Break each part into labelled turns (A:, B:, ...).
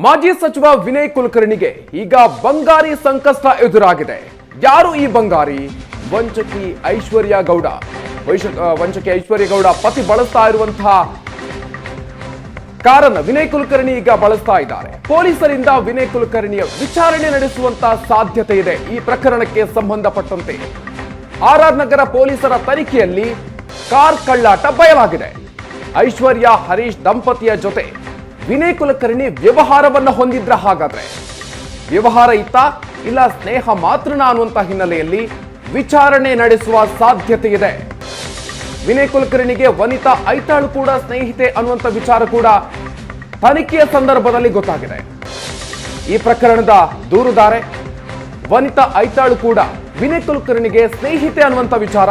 A: ಮಾಜಿ ಸಚಿವ ವಿನಯ್ ಕುಲಕರ್ಣಿಗೆ ಈಗ ಬಂಗಾರಿ ಸಂಕಷ್ಟ ಎದುರಾಗಿದೆ. ಯಾರು ಈ ಬಂಗಾರಿ? ವಂಚಕಿ ಐಶ್ವರ್ಯ ಗೌಡ. ವಂಚಕಿ ಐಶ್ವರ್ಯ ಗೌಡ ಪತಿ ಬಳಸ್ತಾ ಇರುವಂತಹ ಕಾರನ್ನು ವಿನಯ್ ಕುಲಕರ್ಣಿ ಈಗ ಬಳಸ್ತಾ ಇದ್ದಾರೆ. ಪೊಲೀಸರಿಂದ ವಿನಯ್ ಕುಲಕರ್ಣಿಯ ವಿಚಾರಣೆ ನಡೆಸುವಂತಹ ಸಾಧ್ಯತೆ ಇದೆ. ಈ ಪ್ರಕರಣಕ್ಕೆ ಸಂಬಂಧಪಟ್ಟಂತೆ ಆರ್ ನಗರ ಪೊಲೀಸರ ತನಿಖೆಯಲ್ಲಿ ಕಾರ್ ಕಳ್ಳಾಟ ಬಯಲಾಗಿದೆ. ಐಶ್ವರ್ಯ ಹರೀಶ್ ದಂಪತಿಯ ಜೊತೆ ವಿನಯ್ ಕುಲಕರ್ಣಿ ವ್ಯವಹಾರವನ್ನ ಹೊಂದಿದ್ರ? ಹಾಗಾದ್ರೆ ವ್ಯವಹಾರ ಇತ್ತ ಇಲ್ಲ ಸ್ನೇಹ ಮಾತ್ರನ ಅನ್ನುವಂತ ಹಿನ್ನೆಲೆಯಲ್ಲಿ ವಿಚಾರಣೆ ನಡೆಸುವ ಸಾಧ್ಯತೆ ಇದೆ. ವಿನಯ್ ಕುಲಕರ್ಣಿಗೆ ವನಿತಾ ಐತಾಳ್ ಕೂಡ ಸ್ನೇಹಿತೆ ಅನ್ನುವಂಥ ವಿಚಾರ ಕೂಡ ತನಿಖೆಯ ಸಂದರ್ಭದಲ್ಲಿ ಗೊತ್ತಾಗಿದೆ. ಈ ಪ್ರಕರಣದ ದೂರುದಾರೆ ವನಿತಾ ಐತಾಳ್ ಕೂಡ ವಿನಯ್ ಕುಲಕರ್ಣಿಗೆ ಸ್ನೇಹಿತೆ ಅನ್ನುವಂಥ ವಿಚಾರ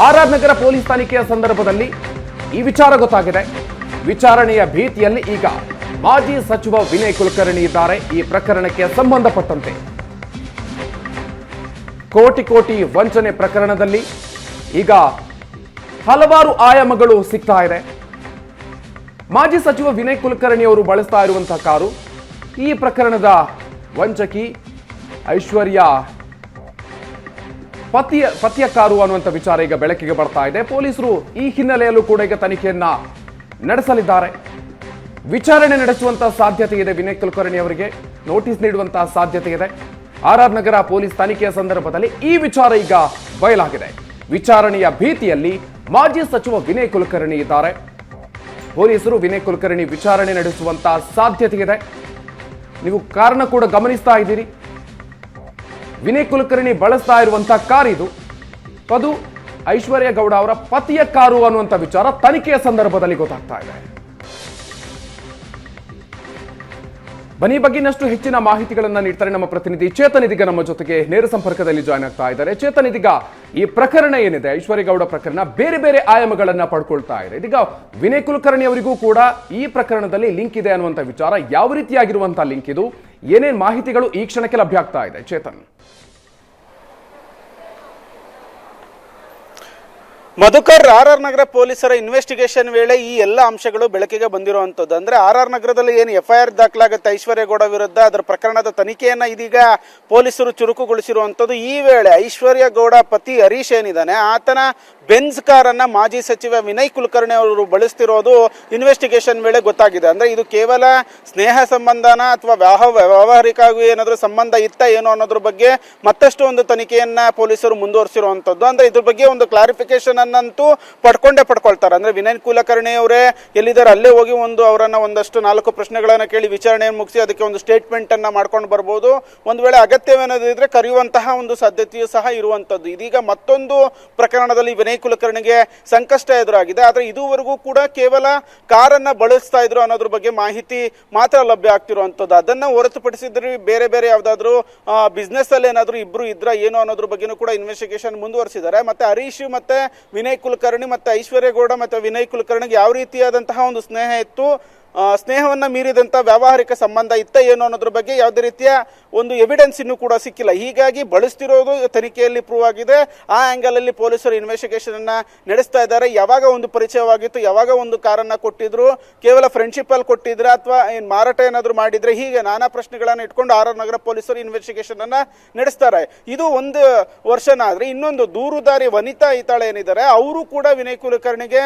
A: ಆರ್ ನಗರ ಪೊಲೀಸ್ ತನಿಖೆಯ ಸಂದರ್ಭದಲ್ಲಿ ಈ ವಿಚಾರ ಗೊತ್ತಾಗಿದೆ. ವಿಚಾರಣೆಯ ಭೀತಿಯಲ್ಲಿ ಈಗ ಮಾಜಿ ಸಚಿವ ವಿನಯ್ ಕುಲಕರ್ಣಿ ಇದ್ದಾರೆ. ಈ ಪ್ರಕರಣಕ್ಕೆ ಸಂಬಂಧಪಟ್ಟಂತೆ ಕೋಟಿ ಕೋಟಿ ವಂಚನೆ ಪ್ರಕರಣದಲ್ಲಿ ಈಗ ಹಲವಾರು ಆಯಾಮಗಳು ಸಿಗ್ತಾ ಇದೆ. ಮಾಜಿ ಸಚಿವ ವಿನಯ್ ಕುಲಕರ್ಣಿ ಅವರು ಬಳಸ್ತಾ ಇರುವಂತಹ ಕಾರು ಈ ಪ್ರಕರಣದ ವಂಚಕಿ ಐಶ್ವರ್ಯ ಪತಿಯ ಕಾರು ಅನ್ನುವಂಥ ವಿಚಾರ ಈಗ ಬೆಳಕಿಗೆ ಬರ್ತಾ ಇದೆ. ಪೊಲೀಸರು ಈ ಹಿನ್ನೆಲೆಯಲ್ಲೂ ಕೂಡ ಈಗ ತನಿಖೆಯನ್ನ ನಡೆಸಲಿದ್ದಾರೆ. ವಿಚಾರಣೆ ನಡೆಸುವಂತಹ ಸಾಧ್ಯತೆ ಇದೆ. ವಿನಯ್ ಕುಲಕರ್ಣಿ ಅವರಿಗೆ ನೋಟಿಸ್ ನೀಡುವಂತಹ ಸಾಧ್ಯತೆ ಇದೆ. ಆರ್ ನಗರ ಪೊಲೀಸ್ ತನಿಖೆಯ ಸಂದರ್ಭದಲ್ಲಿ ಈ ವಿಚಾರ ಈಗ ಬಯಲಾಗಿದೆ. ವಿಚಾರಣೆಯ ಭೀತಿಯಲ್ಲಿ ಮಾಜಿ ಸಚಿವ ವಿನಯ್ ಕುಲಕರ್ಣಿ ಇದ್ದಾರೆ. ಪೊಲೀಸರು ವಿನಯ್ ಕುಲಕರ್ಣಿ ವಿಚಾರಣೆ ನಡೆಸುವಂತಹ ಸಾಧ್ಯತೆ ಇದೆ. ನೀವು ಕಾರಣ ಕೂಡ ಗಮನಿಸ್ತಾ ಇದ್ದೀರಿ. ವಿನಯ್ ಕುಲಕರ್ಣಿ ಬಳಸ್ತಾ ಇರುವಂತಹ ಕಾರ್ ಇದು. ಅದು ಐಶ್ವರ್ಯ ಗೌಡ ಅವರ ಪತಿಯ ಕಾರು ಅನ್ನುವಂಥ ವಿಚಾರ ತನಿಖೆಯ ಸಂದರ್ಭದಲ್ಲಿ ಗೊತ್ತಾಗ್ತಾ ಇದೆ. ಬನ್ನಿ ಬಗ್ಗೆ ಇನ್ನಷ್ಟು ಹೆಚ್ಚಿನ ಮಾಹಿತಿಗಳನ್ನ ನೀಡ್ತಾರೆ ನಮ್ಮ ಪ್ರತಿನಿಧಿ ಚೇತನ್ ಇದೀಗ ನಮ್ಮ ಜೊತೆಗೆ ನೇರ ಸಂಪರ್ಕದಲ್ಲಿ ಜಾಯ್ನ್ ಆಗ್ತಾ ಇದ್ದಾರೆ. ಚೇತನ್, ಇದೀಗ ಈ ಪ್ರಕರಣ ಏನಿದೆ ಐಶ್ವರ್ಯ ಗೌಡ ಪ್ರಕರಣ ಬೇರೆ ಬೇರೆ ಆಯಾಮಗಳನ್ನ ಪಡ್ಕೊಳ್ತಾ ಇದೆ. ಇದೀಗ ವಿನಯ್ ಕುಲಕರ್ಣಿ ಅವರಿಗೂ ಕೂಡ ಈ ಪ್ರಕರಣದಲ್ಲಿ ಲಿಂಕ್ ಇದೆ ಅನ್ನುವಂಥ ವಿಚಾರ, ಯಾವ ರೀತಿಯಾಗಿರುವಂತಹ ಲಿಂಕ್ ಇದು, ಏನೇನ್ ಮಾಹಿತಿಗಳು ಈ ಕ್ಷಣಕ್ಕೆ ಲಭ್ಯ ಆಗ್ತಾ ಇದೆ ಚೇತನ್?
B: ಮಧುಕರ್, ಆರ್ ನಗರ ಪೊಲೀಸರ ಇನ್ವೆಸ್ಟಿಗೇಷನ್ ವೇಳೆ ಈ ಎಲ್ಲ ಅಂಶಗಳು ಬೆಳಕಿಗೆ ಬಂದಿರುವಂತದ್ದು. ಅಂದ್ರೆ ಆರ್ ನಗರದಲ್ಲಿ ಏನು FIR ದಾಖಲಾಗುತ್ತೆ ಐಶ್ವರ್ಯ ಗೌಡ ವಿರುದ್ಧ, ಅದರ ಪ್ರಕರಣದ ತನಿಖೆಯನ್ನ ಇದೀಗ ಪೊಲೀಸರು ಚುರುಕುಗೊಳಿಸಿರುವಂತದ್ದು. ಈ ವೇಳೆ ಐಶ್ವರ್ಯ ಗೌಡ ಪತಿ ಹರೀಶ್ ಏನಿದ್ದಾನೆ ಆತನ ಬೆನ್ಸ್ ಕಾರನ್ನ ಮಾಜಿ ಸಚಿವ ವಿನಯ್ ಕುಲಕರ್ಣಿ ಅವರು ಬಳಸ್ತಿರೋದು ಇನ್ವೆಸ್ಟಿಗೇಷನ್ ವೇಳೆ ಗೊತ್ತಾಗಿದೆ. ಅಂದ್ರೆ ಇದು ಕೇವಲ ಸ್ನೇಹ ಸಂಬಂಧನ ಅಥವಾ ವ್ಯಾವಹಾರಿಕವಾಗಿ ಏನಾದ್ರೂ ಸಂಬಂಧ ಇತ್ತ ಏನೋ ಅನ್ನೋದ್ರ ಬಗ್ಗೆ ಮತ್ತಷ್ಟು ಒಂದು ತನಿಖೆಯನ್ನ ಪೊಲೀಸರು ಮುಂದುವರಿಸಿರುವಂತದ್ದು. ಅಂದ್ರೆ ಇದ್ರ ಬಗ್ಗೆ ಒಂದು ಕ್ಲಾರಿಫಿಕೇಶನ್ ಅನ್ನಂತೂ ಪಡ್ಕೊಳ್ತಾರೆ. ಅಂದ್ರೆ ವಿನಯ್ ಕುಲಕರ್ಣಿ ಅವರೇ ಎಲ್ಲಿದ್ದಾರೆ ಅಲ್ಲೇ ಹೋಗಿ ಅವರನ್ನ ಒಂದಷ್ಟು 4 ಪ್ರಶ್ನೆಗಳನ್ನ ಕೇಳಿ ವಿಚಾರಣೆಯನ್ನು ಮುಗಿಸಿ ಅದಕ್ಕೆ ಒಂದು ಸ್ಟೇಟ್ಮೆಂಟ್ ಅನ್ನ ಮಾಡ್ಕೊಂಡು ಬರ್ಬೋದು. ಒಂದು ವೇಳೆ ಅಗತ್ಯವೇನದಿದ್ರೆ ಕರೆಯುವಂತಹ ಒಂದು ಸಾಧ್ಯತೆಯೂ ಸಹ ಇರುವಂತದ್ದು. ಇದೀಗ ಮತ್ತೊಂದು ಪ್ರಕರಣದಲ್ಲಿ ವಿನಯ್ ಕುಲಕರ್ಣಿಗೆ ಸಂಕಷ್ಟ ಎದುರಾಗಿದೆ. ಆದ್ರೆ ಇದುವರೆಗೂ ಕೂಡ ಕೇವಲ ಕಾರನ್ನ ಬಳಸ್ತಾ ಇದ್ರು ಅನ್ನೋದ್ರ ಬಗ್ಗೆ ಮಾಹಿತಿ ಮಾತ್ರ ಲಭ್ಯ ಆಗ್ತಿರುವಂತದ್ದು. ಅದನ್ನ ಹೊರತುಪಡಿಸಿದ್ರೆ ಬೇರೆ ಬೇರೆ ಯಾವ್ದಾದ್ರು ಬಿಸ್ನೆಸ್ ಅಲ್ಲಿ ಏನಾದ್ರು ಇಬ್ರು ಇದ್ರ ಏನೋ ಅನ್ನೋದ್ರ ಬಗ್ಗೆನೂ ಕೂಡ ಇನ್ವೆಸ್ಟಿಗೇಷನ್ ಮುಂದುವರಿಸಿದ್ದಾರೆ. ಮತ್ತೆ ಹರೀಶ್ ಮತ್ತೆ ವಿನಯ್ ಕುಲಕರ್ಣಿ ಮತ್ತೆ ಐಶ್ವರ್ಯ ಗೌಡ ಮತ್ತೆ ವಿನಯ್ ಕುಲಕರ್ಣಿಗೆ ಯಾವ ರೀತಿಯಾದಂತಹ ಒಂದು ಸ್ನೇಹ ಇತ್ತು, ಸ್ನೇಹವನ್ನ ಮೀರಿದಂತ ವ್ಯಾವಹಾರಿಕ ಸಂಬಂಧ ಇತ್ತ ಏನೋ ಅನ್ನೋದ್ರ ಬಗ್ಗೆ ಯಾವುದೇ ರೀತಿಯ ಒಂದು ಎವಿಡೆನ್ಸ್ ಇನ್ನೂ ಕೂಡ ಸಿಕ್ಕಿಲ್ಲ. ಹೀಗಾಗಿ ಬಳಸ್ತಿರೋದು ತನಿಖೆಯಲ್ಲಿ ಪ್ರೂವ್ ಆಗಿದೆ. ಆ ಆಂಗಲ್ ಅಲ್ಲಿ ಪೊಲೀಸರು ಇನ್ವೆಸ್ಟಿಗೇಷನ್ ಅನ್ನ ನಡೆಸ್ತಾ ಇದ್ದಾರೆ. ಯಾವಾಗ ಒಂದು ಪರಿಚಯವಾಗಿತ್ತು, ಯಾವಾಗ ಒಂದು ಕಾರನ್ನ ಕೊಟ್ಟಿದ್ರು, ಕೇವಲ ಫ್ರೆಂಡ್ಶಿಪ್ ಅಲ್ಲಿ ಕೊಟ್ಟಿದ್ರೆ ಅಥವಾ ಮಾರಾಟ ಏನಾದ್ರು ಮಾಡಿದ್ರೆ, ಹೀಗೆ ನಾನಾ ಪ್ರಶ್ನೆಗಳನ್ನ ಇಟ್ಕೊಂಡು ಆರ್ ನಗರ ಪೊಲೀಸರು ಇನ್ವೆಸ್ಟಿಗೇಷನ್ ಅನ್ನ ನಡೆಸ್ತಾರೆ. ಇದು ಒಂದು ವರ್ಷನ ಆದ್ರೆ ಇನ್ನೊಂದು ದೂರುದಾರಿ ವನಿತಾ ಐತಾಳ್ ಏನಿದ್ದಾರೆ ಅವರು ಕೂಡ ವಿನಯ್ ಕುಲಕರ್ಣಿಗೆ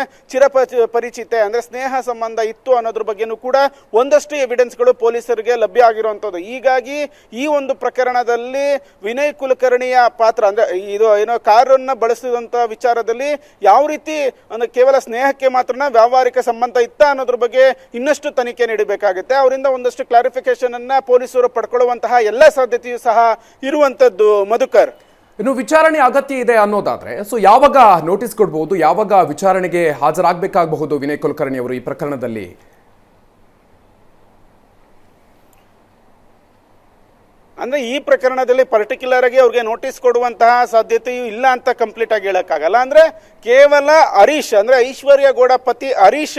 B: ಪರಿಚಿತೆ, ಅಂದ್ರೆ ಸ್ನೇಹ ಸಂಬಂಧ ಇತ್ತು ಅನ್ನೋದ್ರ ಬಗ್ಗೆ ಕೂಡ ಒಂದಷ್ಟು ಎವಿಡೆನ್ಸ್ಗಳು ಪೊಲೀಸರಿಗೆ ಲಭ್ಯ ಆಗಿರುವಂತದ್ದು. ಹೀಗಾಗಿ ಈ ಒಂದು ಪ್ರಕರಣದಲ್ಲಿ ವಿನಯ್ ಕುಲಕರ್ಣಿಯ ಪಾತ್ರ ಅಂದ್ರೆ ಇದು ಏನೋ ಕಾರನ್ನ ಬಳಸಿದಂತ ವಿಚಾರದಲ್ಲಿ ಯಾವ ರೀತಿ ಅಂದ್ರೆ ಕೇವಲ ಸ್ನೇಹಕ್ಕೆ ಮಾತ್ರನ ವ್ಯಾವಹಾರಿಕ ಸಂಬಂಧ ಇತ್ತ ಅನ್ನೋದ್ರ ಬಗ್ಗೆ ಇನ್ನಷ್ಟು ತನಿಖೆ ನೀಡಬೇಕಾಗುತ್ತೆ. ಅವರಿಂದ ಒಂದಷ್ಟು ಕ್ಲಾರಿಫಿಕೇಶನ್ ಅನ್ನ ಪೊಲೀಸರು ಪಡ್ಕೊಳ್ಳುವಂತಹ ಎಲ್ಲ ಸಾಧ್ಯತೆಯೂ ಸಹ ಇರುವಂತದ್ದು. ಮಧುಕರ್,
A: ಇನ್ನು ವಿಚಾರಣೆ ಅಗತ್ಯ ಇದೆ ಅನ್ನೋದಾದ್ರೆ ಯಾವಾಗ ನೋಟಿಸ್ ಕೊಡಬಹುದು, ಯಾವಾಗ ವಿಚಾರಣೆಗೆ ಹಾಜರಾಗಬೇಕಾಗಬಹುದು ವಿನಯ್ ಕುಲಕರ್ಣಿ ಅವರು ಈ ಪ್ರಕರಣದಲ್ಲಿ?
B: ಅಂದ್ರೆ ಈ ಪ್ರಕರಣದಲ್ಲಿ ಪರ್ಟಿಕ್ಯುಲರ್ ಆಗಿ ಅವ್ರಿಗೆ ನೋಟಿಸ್ ಕೊಡುವಂತಹ ಸಾಧ್ಯತೆಯೂ ಇಲ್ಲ ಅಂತ ಕಂಪ್ಲೀಟ್ ಆಗಿ ಹೇಳಕ್ಕಾಗಲ್ಲ. ಅಂದ್ರೆ ಕೇವಲ ಹರೀಶ್ ಅಂದ್ರೆ ಐಶ್ವರ್ಯ ಗೌಡ ಪತಿ ಹರೀಶ್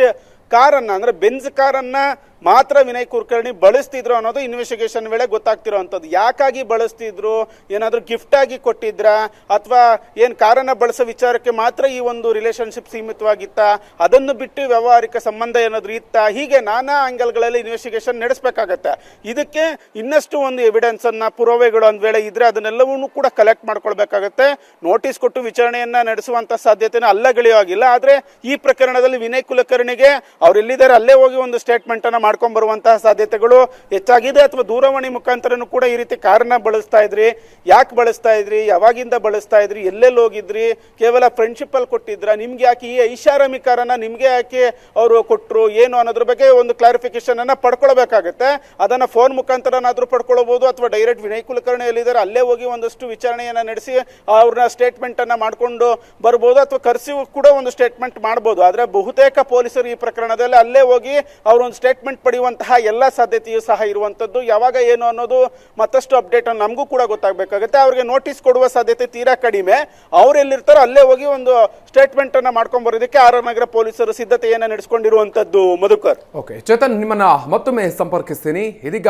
B: ಕಾರನ್ನ ಅಂದ್ರೆ ಬೆನ್ಸ್ ಕಾರನ್ನ ಮಾತ್ರ ವಿನಯ್ ಕುಲಕರ್ಣಿ ಬಳಸ್ತಿದ್ರು ಅನ್ನೋದು ಇನ್ವೆಸ್ಟಿಗೇಷನ್ ವೇಳೆ ಗೊತ್ತಾಗ್ತಿರೋವಂಥದ್ದು. ಯಾಕಾಗಿ ಬಳಸ್ತಿದ್ರು, ಏನಾದರೂ ಗಿಫ್ಟ್ ಆಗಿ ಕೊಟ್ಟಿದ್ರ ಅಥವಾ ಏನು ಕಾರನ್ನ ಬಳಸೋ ವಿಚಾರಕ್ಕೆ ಮಾತ್ರ ಈ ಒಂದು ರಿಲೇಶನ್ಶಿಪ್ ಸೀಮಿತವಾಗಿತ್ತ, ಅದನ್ನು ಬಿಟ್ಟು ವ್ಯಾವಹಾರಿಕ ಸಂಬಂಧ ಏನಾದರೂ ಇತ್ತ, ಹೀಗೆ ನಾನಾ ಆಂಗಲ್ಗಳಲ್ಲಿ ಇನ್ವೆಸ್ಟಿಗೇಷನ್ ನಡೆಸಬೇಕಾಗತ್ತೆ. ಇದಕ್ಕೆ ಇನ್ನಷ್ಟು ಒಂದು ಎವಿಡೆನ್ಸ್ ಅನ್ನ, ಪುರಾವೆಗಳು ಒಂದ್ ವೇಳೆ ಇದ್ರೆ ಅದನ್ನೆಲ್ಲವನ್ನೂ ಕೂಡ ಕಲೆಕ್ಟ್ ಮಾಡ್ಕೊಳ್ಬೇಕಾಗತ್ತೆ. ನೋಟಿಸ್ ಕೊಟ್ಟು ವಿಚಾರಣೆಯನ್ನ ನಡೆಸುವಂತ ಸಾಧ್ಯತೆನ ಅಲ್ಲಗಳೆಯುವಾಗಿಲ್ಲ. ಆದ್ರೆ ಈ ಪ್ರಕರಣದಲ್ಲಿ ವಿನಯ್ ಕುಲಕರ್ಣಿಗೆ ಅವ್ರು ಎಲ್ಲಿದ್ದಾರೆ ಅಲ್ಲೇ ಹೋಗಿ ಒಂದು ಸ್ಟೇಟ್ಮೆಂಟ್ ಅನ್ನ ಮಾಡ್ಕೊಂಡ್ ಬರುವಂತಹ ಸಾಧ್ಯತೆಗಳು ಹೆಚ್ಚಾಗಿದೆ. ಅಥವಾ ದೂರವಾಣಿ ಮುಖಾಂತರನು ಕೂಡ ಈ ರೀತಿ ಕಾರನ್ನ ಬಳಸ್ತಾ ಇದ್ರಿ, ಯಾಕೆ ಬಳಸ್ತಾ ಇದ್ರಿ, ಯಾವಾಗಿಂದ ಬಳಸ್ತಾ ಇದ್ರಿ, ಎಲ್ಲೆಲ್ಲಿ ಹೋಗಿದ್ರಿ, ಕೇವಲ ಫ್ರೆಂಡ್ಶಿಪ್ ಅಲ್ಲಿ ಕೊಟ್ಟಿದ್ರ, ನಿಮ್ಗೆ ಯಾಕೆ ಈ ಐಷಾರಾಮಿ ಕಾರನ್ನ ನಿಮ್ಗೆ ಯಾಕೆ ಅವರು ಕೊಟ್ಟರು ಏನು ಅನ್ನೋದ್ರ ಬಗ್ಗೆ ಒಂದು ಕ್ಲಾರಿಫಿಕೇಶನ್ ಅನ್ನ ಪಡ್ಕೊಳ್ಬೇಕಾಗತ್ತೆ. ಅದನ್ನ ಫೋನ್ ಮುಖಾಂತರನಾದ್ರೂ ಪಡ್ಕೊಳ್ಬಹುದು ಅಥವಾ ಡೈರೆಕ್ಟ್ ವಿನಯ್ ಕುಲಕರ್ಣಿ ಎಲ್ಲಿದ್ದಾರೆ ಅಲ್ಲೇ ಹೋಗಿ ಒಂದಷ್ಟು ವಿಚಾರಣೆಯನ್ನ ನಡೆಸಿ ಅವ್ರನ್ನ ಸ್ಟೇಟ್ಮೆಂಟ್ ಅನ್ನ ಮಾಡ್ಕೊಂಡು ಬರ್ಬೋದು, ಅಥವಾ ಕರೆಸಿ ಕೂಡ ಒಂದು ಸ್ಟೇಟ್ಮೆಂಟ್ ಮಾಡಬಹುದು. ಆದ್ರೆ ಬಹುತೇಕ ಪೊಲೀಸರು ಈ ಪ್ರಕರಣದಲ್ಲಿ ಅಲ್ಲೇ ಹೋಗಿ ಅವರೊಂದು ಸ್ಟೇಟ್ಮೆಂಟ್ ಪಡೆಯುವಂತಹ ಎಲ್ಲ ಸಾಧ್ಯತೆಯೂ ಸಹ ಇರುವಂತದ್ದು. ಯಾವಾಗ ಏನು ಅನ್ನೋದು ಮತ್ತಷ್ಟು ಅಪ್ಡೇಟ್ ನಮಗೂ ಕೂಡ ಗೊತ್ತಾಗಬೇಕಾಗುತ್ತೆ. ಅವ್ರಿಗೆ ನೋಟಿಸ್ ಕೊಡುವ ಸಾಧ್ಯತೆ ತೀರಾ ಕಡಿಮೆ. ಅವ್ರು ಎಲ್ಲಿರ್ತಾರೋ ಅಲ್ಲೇ ಹೋಗಿ ಒಂದು ಸ್ಟೇಟ್ಮೆಂಟ್ ಅನ್ನ ಮಾಡ್ಕೊಂಡ್ ಬರೋದಕ್ಕೆ ಆರ್ ಆರ್ ನಗರ ಪೊಲೀಸರು ಸಿದ್ಧತೆಯನ್ನ ನಡೆಸಿಕೊಂಡಿರುವಂತದ್ದು. ಮಧುಕರ್,
A: ಓಕೆ ಚೇತನ್, ನಿಮ್ಮನ್ನ ಮತ್ತೊಮ್ಮೆ ಸಂಪರ್ಕಿಸ್ತೀನಿ. ಇದೀಗ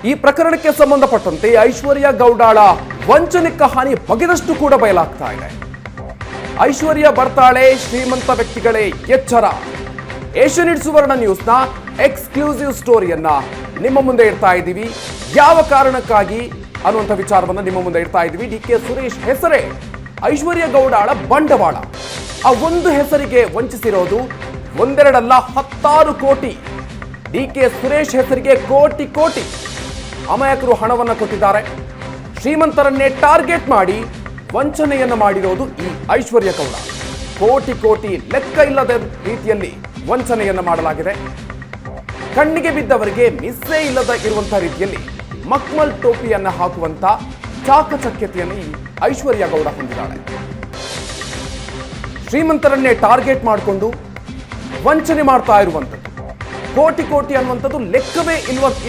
A: ಈ ಪ್ರಕರಣಕ್ಕೆ ಸಂಬಂಧಪಟ್ಟಂತೆ ಐಶ್ವರ್ಯ ಗೌಡಾಳ ವಂಚನಿಕ ಹಾನಿ ಬಗೆದಷ್ಟು ಕೂಡ ಬಯಲಾಗ್ತಾ ಇದೆ. ಐಶ್ವರ್ಯ ಬರ್ತಾಳೆ, ಶ್ರೀಮಂತ ವ್ಯಕ್ತಿಗಳೇ ಎಚ್ಚರ. ಏಷ್ಯಾನೆಟ್ ಸುವರ್ಣ ನ್ಯೂಸ್ನ ಎಕ್ಸ್ಕ್ಲೂಸಿವ್ ಸ್ಟೋರಿಯನ್ನ ನಿಮ್ಮ ಮುಂದೆ ಇಡ್ತಾ ಇದ್ದೀವಿ. ಯಾವ ಕಾರಣಕ್ಕಾಗಿ ಅನ್ನುವಂಥ ವಿಚಾರವನ್ನ ನಿಮ್ಮ ಮುಂದೆ ಇಡ್ತಾ ಇದ್ದೀವಿ. ಡಿ ಕೆ ಸುರೇಶ್ ಹೆಸರೇ ಐಶ್ವರ್ಯ ಗೌಡಾಳ ಬಂಡವಾಳ. ಆ ಒಂದು ಹೆಸರಿಗೆ ವಂಚಿಸಿರೋದು ಒಂದೆರಡಲ್ಲ 10 ಕೋಟಿ. ಡಿ ಕೆ ಸುರೇಶ್ ಹೆಸರಿಗೆ ಕೋಟಿ ಕೋಟಿ ಅಮಾಯಕರು ಹಣವನ್ನು ಕೊಟ್ಟಿದ್ದಾರೆ. ಶ್ರೀಮಂತರನ್ನೇ ಟಾರ್ಗೆಟ್ ಮಾಡಿ ವಂಚನೆಯನ್ನು ಮಾಡಿರೋದು ಈ ಐಶ್ವರ್ಯ ಗೌಡ. ಕೋಟಿ ಕೋಟಿ ಲೆಕ್ಕ ಇಲ್ಲದ ರೀತಿಯಲ್ಲಿ ವಂಚನೆಯನ್ನು ಮಾಡಲಾಗಿದೆ. ಕಣ್ಣಿಗೆ ಬಿದ್ದವರಿಗೆ ಮಿಸ್ಸೇ ಇಲ್ಲದ ಇರುವಂತಹ ರೀತಿಯಲ್ಲಿ ಮಕ್ಮಲ್ ಟೋಪಿಯನ್ನು ಹಾಕುವಂತ ಚಾಕಚಕ್ಯತೆಯನ್ನು ಈ ಐಶ್ವರ್ಯ ಗೌಡ ಹೊಂದಿದ್ದಾಳೆ. ಶ್ರೀಮಂತರನ್ನೇ ಟಾರ್ಗೆಟ್ ಮಾಡಿಕೊಂಡು ವಂಚನೆ ಮಾಡ್ತಾ ಇರುವಂಥದ್ದು. ಕೋಟಿ ಕೋಟಿ ಅನ್ನುವಂಥದ್ದು ಲೆಕ್ಕವೇ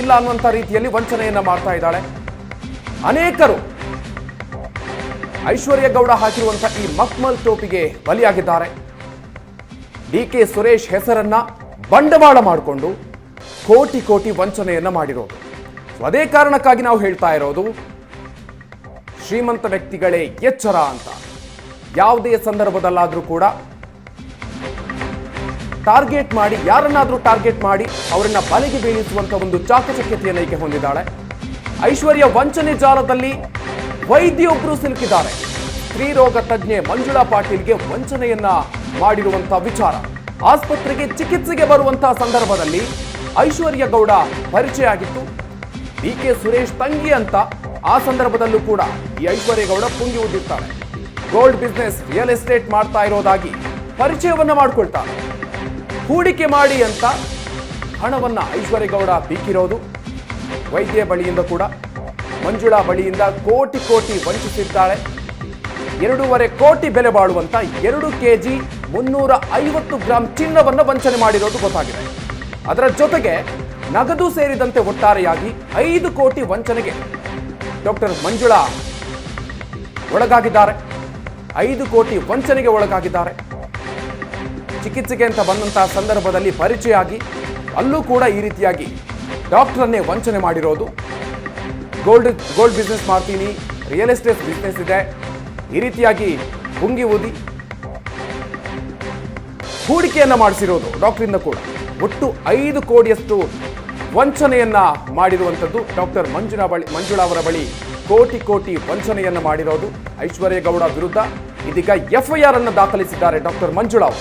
A: ಇಲ್ಲ ಅನ್ನುವಂಥ ರೀತಿಯಲ್ಲಿ ವಂಚನೆಯನ್ನ ಮಾಡ್ತಾ ಇದ್ದಾಳೆ. ಅನೇಕರು ಐಶ್ವರ್ಯ ಗೌಡ ಹಾಕಿರುವಂತಹ ಈ ಮಕ್ಮಲ್ ಟೋಪಿಗೆ ಬಲಿಯಾಗಿದ್ದಾರೆ. ಡಿ ಕೆ ಸುರೇಶ್ ಹೆಸರನ್ನ ಬಂಡವಾಳ ಮಾಡಿಕೊಂಡು ಕೋಟಿ ಕೋಟಿ ವಂಚನೆಯನ್ನ ಮಾಡಿರೋದು. ಅದೇ ಕಾರಣಕ್ಕಾಗಿ ನಾವು ಹೇಳ್ತಾ ಇರೋದು ಶ್ರೀಮಂತ ವ್ಯಕ್ತಿಗಳೇ ಎಚ್ಚರ ಅಂತ. ಯಾವುದೇ ಸಂದರ್ಭದಲ್ಲಾದ್ರೂ ಕೂಡ ಟಾರ್ಗೆಟ್ ಮಾಡಿ, ಯಾರನ್ನಾದ್ರೂ ಟಾರ್ಗೆಟ್ ಮಾಡಿ ಅವರನ್ನ ಬಲೆಗೆ ಬೀಳಿಸುವಂತ ಒಂದು ಚಾಕಚಕ್ಯತೆಯನ್ನು ಈಕೆ ಹೊಂದಿದ್ದಾಳೆ. ಐಶ್ವರ್ಯ ವಂಚನೆ ಜಾಲದಲ್ಲಿ ವೈದ್ಯೊಬ್ಬರು ಸಿಲುಕಿದ್ದಾರೆ. ಸ್ತ್ರೀರೋಗ ತಜ್ಞೆ ಮಂಜುಳಾ ಪಾಟೀಲ್ಗೆ ವಂಚನೆಯನ್ನ ಮಾಡಿರುವಂತಹ ವಿಚಾರ. ಆಸ್ಪತ್ರೆಗೆ ಚಿಕಿತ್ಸೆಗೆ ಬರುವಂತಹ ಸಂದರ್ಭದಲ್ಲಿ ಐಶ್ವರ್ಯ ಗೌಡ ಪರಿಚಯ ಆಗಿತ್ತು. ಡಿ ಕೆ ಸುರೇಶ್ ತಂಗಿ ಅಂತ ಆ ಸಂದರ್ಭದಲ್ಲೂ ಕೂಡ ಈ ಐಶ್ವರ್ಯ ಗೌಡ ಪುಂಗಿ ಊದಿರ್ತಾಳೆ. ಗೋಲ್ಡ್ ಬಿಸ್ನೆಸ್, ರಿಯಲ್ ಎಸ್ಟೇಟ್ ಮಾಡ್ತಾ ಇರೋದಾಗಿ ಪರಿಚಯವನ್ನ ಮಾಡ್ಕೊಳ್ತಾರೆ. ಹೂಡಿಕೆ ಮಾಡಿ ಅಂತ ಹಣವನ್ನ ಐಶ್ವರ್ಯ ಗೌಡ ಬೀಕಿರೋದು. ವೈದ್ಯ ಬಳಿಯಿಂದ ಕೂಡ ಮಂಜುಳಾ ಬಳಿಯಿಂದ ಕೋಟಿ ಕೋಟಿ ವಂಚಿಸಿದ್ದಾಳೆ. 2.5 ಕೋಟಿ ಬೆಲೆ ಬಾಳುವಂತ 2 kg 350 ಗ್ರಾಂ ಚಿನ್ನವನ್ನು ವಂಚನೆ ಮಾಡಿರೋದು ಗೊತ್ತಾಗಿದೆ. ಅದರ ಜೊತೆಗೆ ನಗದು ಸೇರಿದಂತೆ ಒಟ್ಟಾರೆಯಾಗಿ 5 ಕೋಟಿ ವಂಚನೆಗೆ ಡಾಕ್ಟರ್ ಮಂಜುಳಾ ಒಳಗಾಗಿದ್ದಾರೆ. 5 ಕೋಟಿ ವಂಚನೆಗೆ ಒಳಗಾಗಿದ್ದಾರೆ. ಚಿಕಿತ್ಸೆಗೆ ಅಂತ ಬಂದಂತಹ ಸಂದರ್ಭದಲ್ಲಿ ಪರಿಚಯ ಆಗಿ ಅಲ್ಲೂ ಕೂಡ ಈ ರೀತಿಯಾಗಿ ಡಾಕ್ಟರನ್ನೇ ವಂಚನೆ ಮಾಡಿರೋದು. ಗೋಲ್ಡ್ ಬಿಸ್ನೆಸ್ ಮಾಡ್ತೀನಿ, ರಿಯಲ್ ಎಸ್ಟೇಟ್ ಬಿಸ್ನೆಸ್ ಇದೆ, ಈ ರೀತಿಯಾಗಿ ಪುಂಗಿ ಊದಿ ಹೂಡಿಕೆಯನ್ನ ಮಾಡಿಸಿರೋದು ಡಾಕ್ಟರಿಂದ ಕೂಡ. ಒಟ್ಟು 5 ಕೋಟಿಯಷ್ಟು ವಂಚನೆಯನ್ನ ಮಾಡಿರುವಂಥದ್ದು. ಡಾಕ್ಟರ್ ಮಂಜುಳಾ ಅವರ ಬಳಿ ಕೋಟಿ ಕೋಟಿ ವಂಚನೆಯನ್ನ ಮಾಡಿರೋದು ಐಶ್ವರ್ಯ ಗೌಡ ವಿರುದ್ಧ. ಇದೀಗ FIR ಅನ್ನು ದಾಖಲಿಸಿದ್ದಾರೆ ಡಾಕ್ಟರ್ ಮಂಜುಳಾ ಅವರು.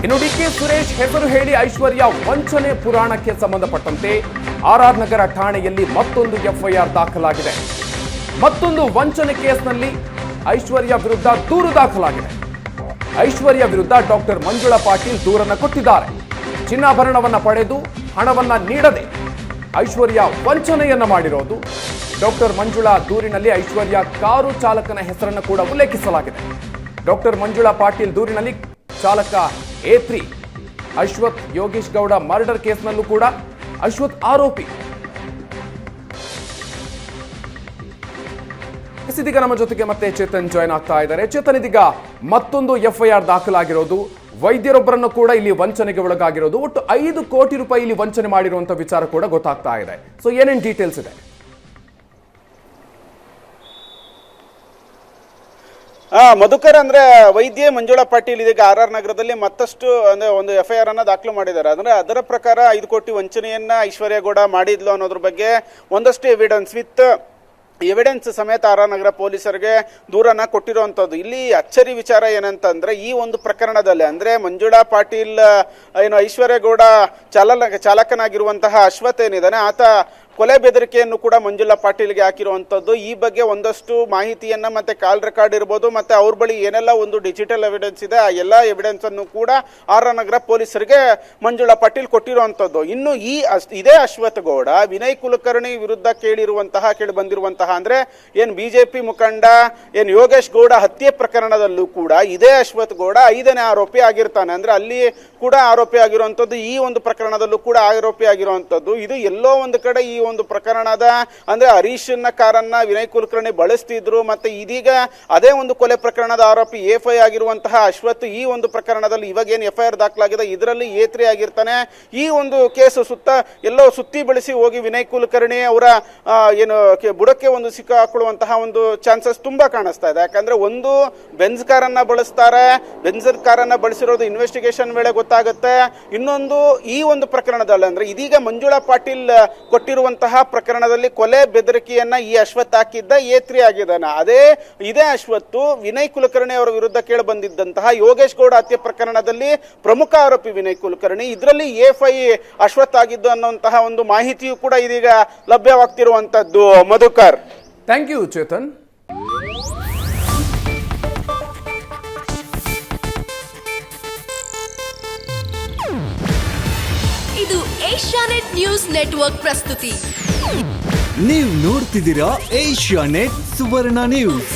A: ಇನ್ನು ಡಿ ಕೆ ಸುರೇಶ್ ಹೆಸರು ಹೇಳಿ ಐಶ್ವರ್ಯ ವಂಚನೆ ಪುರಾಣಕ್ಕೆ ಸಂಬಂಧಪಟ್ಟಂತೆ RR ನಗರ ಠಾಣೆಯಲ್ಲಿ ಮತ್ತೊಂದು FIR ದಾಖಲಾಗಿದೆ. ಮತ್ತೊಂದು ವಂಚನೆ ಕೇಸ್ನಲ್ಲಿ ಐಶ್ವರ್ಯ ವಿರುದ್ಧ ದೂರು ದಾಖಲಾಗಿದೆ. ಐಶ್ವರ್ಯ ವಿರುದ್ಧ ಡಾಕ್ಟರ್ ಮಂಜುಳಾ ಪಾಟೀಲ್ ದೂರನ್ನ ಕೊಟ್ಟಿದ್ದಾರೆ. ಚಿನ್ನಾಭರಣವನ್ನ ಪಡೆದು ಹಣವನ್ನ ನೀಡದೆ ಐಶ್ವರ್ಯ ವಂಚನೆಯನ್ನ ಮಾಡಿರೋದು. ಡಾಕ್ಟರ್ ಮಂಜುಳಾ ದೂರಿನಲ್ಲಿ ಐಶ್ವರ್ಯ ಕಾರು ಚಾಲಕನ ಹೆಸರನ್ನು ಕೂಡ ಉಲ್ಲೇಖಿಸಲಾಗಿದೆ. ಡಾಕ್ಟರ್ ಮಂಜುಳಾ ಪಾಟೀಲ್ ದೂರಿನಲ್ಲಿ ಚಾಲಕ A3 ಅಶ್ವಥ್ ಯೋಗೇಶ್ ಗೌಡ ಮರ್ಡರ್ ಕೇಸ್ನಲ್ಲೂ ಕೂಡ ಅಶ್ವಥ್ ಆರೋಪಿ. ಎಸ್ ಇದೀಗ ನಮ್ಮ ಜೊತೆಗೆ ಮತ್ತೆ ಚೇತನ್ ಜಾಯ್ನ್ ಆಗ್ತಾ ಇದ್ದಾರೆ. ಚೇತನ್, ಇದೀಗ ಮತ್ತೊಂದು FIR ದಾಖಲಾಗಿರೋದು, ವೈದ್ಯರೊಬ್ಬರನ್ನು ಕೂಡ ಇಲ್ಲಿ ವಂಚನೆಗೆ ಒಳಗಾಗಿರೋದು, ಒಟ್ಟು 5 ಕೋಟಿ ರೂಪಾಯಿ ಇಲ್ಲಿ ವಂಚನೆ ಮಾಡಿರುವಂತ ವಿಚಾರ ಕೂಡ ಗೊತ್ತಾಗ್ತಾ ಇದೆ. ಸೊ ಏನೇನ್ ಡೀಟೇಲ್ಸ್ ಇದೆ?
B: ಮಧುಕರ್, ಅಂದ್ರೆ ವೈದ್ಯ ಮಂಜುಳಾ ಪಾಟೀಲ್ ಇದೀಗ RR ನಗರದಲ್ಲಿ ಮತ್ತಷ್ಟು ಅಂದ್ರೆ ಒಂದು FIR ಅನ್ನ ದಾಖಲು ಮಾಡಿದ್ದಾರೆ. ಅಂದ್ರೆ ಅದರ ಪ್ರಕಾರ 5 ಕೋಟಿ ವಂಚನೆಯನ್ನ ಐಶ್ವರ್ಯ ಗೌಡ ಮಾಡಿದ್ಲು ಅನ್ನೋದ್ರ ಬಗ್ಗೆ ಒಂದಷ್ಟು ಎವಿಡೆನ್ಸ್ ಸಮೇತ RR ನಗರ ಪೊಲೀಸರಿಗೆ ದೂರನ್ನ ಕೊಟ್ಟಿರುವಂತದ್ದು. ಇಲ್ಲಿ ಅಚ್ಚರಿ ವಿಚಾರ ಏನಂತಂದ್ರೆ, ಈ ಒಂದು ಪ್ರಕರಣದಲ್ಲಿ ಅಂದ್ರೆ ಮಂಜುಳಾ ಪಾಟೀಲ್ ಏನು ಐಶ್ವರ್ಯ ಗೌಡ ಚಾಲಕನಾಗಿರುವಂತಹ ಅಶ್ವಥ್ ಏನಿದ್ದಾನೆ, ಆತ ಕೊಲೆ ಬೆದರಿಕೆಯನ್ನು ಕೂಡ ಮಂಜುಳಾ ಪಾಟೀಲ್ಗೆ ಹಾಕಿರುವಂತದ್ದು. ಈ ಬಗ್ಗೆ ಒಂದಷ್ಟು ಮಾಹಿತಿಯನ್ನ ಮತ್ತೆ ಕಾಲ್ ರೆಕಾರ್ಡ್ ಇರ್ಬೋದು, ಮತ್ತೆ ಅವ್ರ ಬಳಿ ಏನೆಲ್ಲ ಒಂದು ಡಿಜಿಟಲ್ ಎವಿಡೆನ್ಸ್ ಇದೆ, ಆ ಎಲ್ಲಾ ಎವಿಡೆನ್ಸ್ ಅನ್ನು ಕೂಡ RR ನಗರ ಪೊಲೀಸರಿಗೆ ಮಂಜುಳಾ ಪಾಟೀಲ್ ಕೊಟ್ಟಿರುವಂತದ್ದು. ಇನ್ನು ಇದೇ ಅಶ್ವಥ್ ಗೌಡ ವಿನಯ್ ಕುಲಕರ್ಣಿ ವಿರುದ್ಧ ಕೇಳಿ ಬಂದಿರುವಂತಹ ಅಂದ್ರೆ ಏನ್ ಬಿಜೆಪಿ ಮುಖಂಡ ಏನ್ ಯೋಗೇಶ್ ಗೌಡ ಹತ್ಯೆ ಪ್ರಕರಣದಲ್ಲೂ ಕೂಡ ಇದೇ ಅಶ್ವಥ್ ಗೌಡ 5ನೇ ಆರೋಪಿ ಆಗಿರ್ತಾನೆ. ಅಂದ್ರೆ ಅಲ್ಲಿ ಕೂಡ ಆರೋಪಿ ಆಗಿರುವಂತದ್ದು, ಈ ಒಂದು ಪ್ರಕರಣದಲ್ಲೂ ಕೂಡ ಆರೋಪಿ ಆಗಿರುವಂತದ್ದು. ಇದು ಎಲ್ಲೋ ಒಂದು ಕಡೆ ಈ ಒಂದು ಪ್ರಕರಣದ ಅಂದ್ರೆ ಹರೀಶನ ಕಾರನ್ನ ವಿನಯ್ ಕುಲಕರ್ಣಿ ಬಳಸ್ತಿದ್ರು. ಮತ್ತೆ ಇದೀಗ ಅದೇ ಒಂದು ಕೊಲೆ ಪ್ರಕರಣದ ಆರೋಪಿ A5 ಆಗಿರುವಂತಹ ಅಶ್ವಥ್ ಈ ಒಂದು ಪ್ರಕರಣದಲ್ಲಿ ಇವಾಗ ಏನು FIR ದಾಖಲಾಗಿದೆ ಇದರಲ್ಲಿ A3 ಆಗಿರ್ತಾನೆ. ಈ ಒಂದು ಕೇಸ್ ಎಲ್ಲೋ ಸುತ್ತಿ ಬಳಸಿ ಹೋಗಿ ವಿನಯ್ ಕುಲಕರ್ಣಿ ಅವರ ಏನು ಬುಡಕ್ಕೆ ಒಂದು ಸಿಕ್ಕಾಕೊಳ್ಳುವಂತಹ ಒಂದು ಚಾನ್ಸಸ್ ತುಂಬಾ ಕಾಣಿಸ್ತಾ ಇದೆ. ಯಾಕಂದ್ರೆ ಒಂದು ಬೆಂಜ್ ಕಾರನ್ನ ಬಳಸ್ತಾರೆ, ಬೆಂಜ್ ಕಾರನ್ನ ಬಳಸಿರೋದು ಇನ್ವೆಸ್ಟಿಗೇಷನ್ ವೇಳೆ ಗೊತ್ತಾಗುತ್ತೆ. ಇನ್ನೊಂದು ಈ ಒಂದು ಪ್ರಕರಣದಲ್ಲಿ ಅಂದ್ರೆ ಇದೀಗ ಮಂಜುಳಾ ಪಾಟೀಲ್ ಕೊಟ್ಟಿರುವಂತಹ ಪ್ರಕರಣದಲ್ಲಿ ಕೊಲೆ ಬೆದರಿಕೆಯನ್ನ ಈ ಅಶ್ವಥ್ ಹಾಕಿದ್ದ A3 ಆಗಿದ್ದಾನೆ. ಇದೇ ಅಶ್ವಥ್ ವಿನಯ್ ಕುಲಕರ್ಣಿ ಅವರ ವಿರುದ್ಧ ಕೇಳಿ ಬಂದಿದ್ದಂತಹ ಯೋಗೇಶ್ ಗೌಡ ಹತ್ಯೆ ಪ್ರಕರಣದಲ್ಲಿ ಪ್ರಮುಖ ಆರೋಪಿ ವಿನಯ್ ಕುಲಕರ್ಣಿ, ಇದರಲ್ಲಿ A5 ಅಶ್ವಥ್ ಆಗಿದ್ದು ಅನ್ನುವಂತಹ ಒಂದು ಮಾಹಿತಿಯು ಕೂಡ ಇದೀಗ ಲಭ್ಯವಾಗ್ತಿರುವಂತದ್ದು. Madhukar,
A: thank you Chetan.
C: ಇದು ಏಷ್ಯಾನೆಟ್ ನ್ಯೂಸ್ ನೆಟ್ವರ್ಕ್ ಪ್ರಸ್ತುತಿ.
D: ನೀವು ನೋಡ್ತಿದ್ದೀರಾ ಏಷ್ಯಾನೆಟ್ ಸುವರ್ಣ ನ್ಯೂಸ್.